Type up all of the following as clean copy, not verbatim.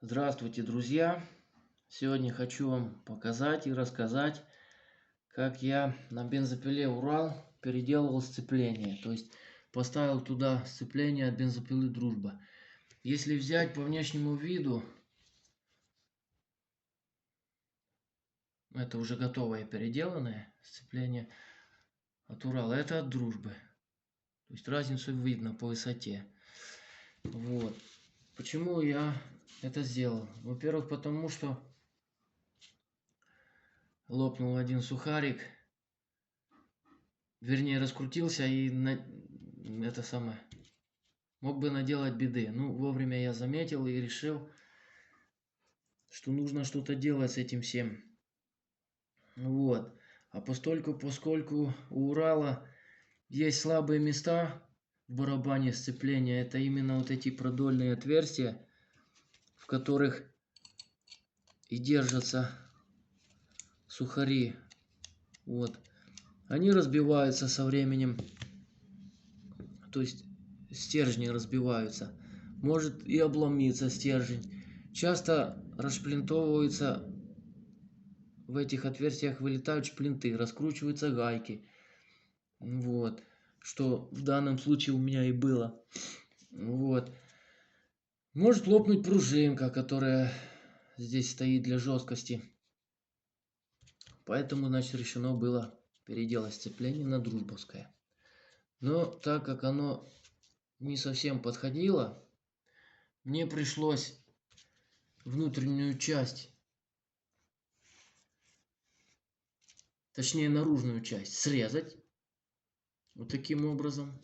Здравствуйте, друзья! Сегодня хочу вам показать и рассказать, как я на бензопиле Урал переделывал сцепление. То есть поставил туда сцепление от бензопилы Дружба. Если взять по внешнему виду, это уже готовое переделанное сцепление от Урала. Это от Дружбы. То есть разницу видно по высоте. Вот. Почему я это сделал? Во-первых, потому что лопнул один сухарик, вернее раскрутился и мог бы наделать беды. Ну, вовремя я заметил и решил, что нужно что-то делать с этим всем. Вот. А поскольку у Урала есть слабые места в барабане сцепления, это именно вот эти продольные отверстия, в которых и держатся сухари. Вот. Они разбиваются со временем, то есть стержни разбиваются. Может и обломиться стержень. Часто расшплинтовываются, в этих отверстиях вылетают шплинты, раскручиваются гайки. Вот. Что в данном случае у меня и было. Вот. Может лопнуть пружинка, которая здесь стоит для жесткости. Поэтому, значит, решено было переделать сцепление на дружбовское. Но так как оно не совсем подходило, мне пришлось внутреннюю часть, точнее наружную часть, срезать вот таким образом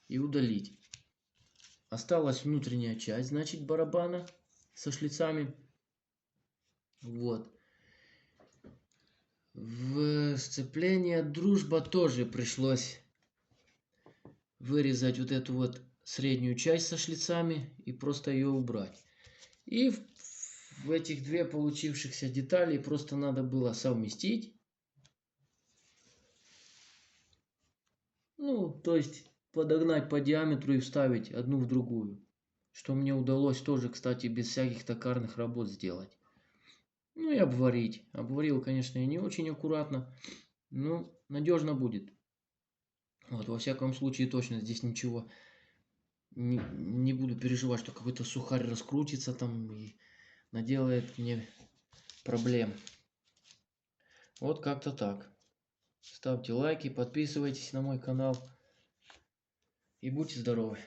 и удалить. Осталась внутренняя часть, значит, барабана со шлицами. Вот. В сцепление Дружба тоже пришлось вырезать вот эту вот среднюю часть со шлицами и просто ее убрать. И в этих две получившихся детали просто надо было совместить. Ну, то есть подогнать по диаметру и вставить одну в другую. Что мне удалось тоже, кстати, без всяких токарных работ сделать. Ну и обварить. Обварил, конечно, и не очень аккуратно, но надежно будет. Вот, во всяком случае, точно здесь ничего не буду переживать, что какой-то сухарь раскрутится там и наделает мне проблем. Вот как-то так. Ставьте лайки, подписывайтесь на мой канал и будьте здоровы.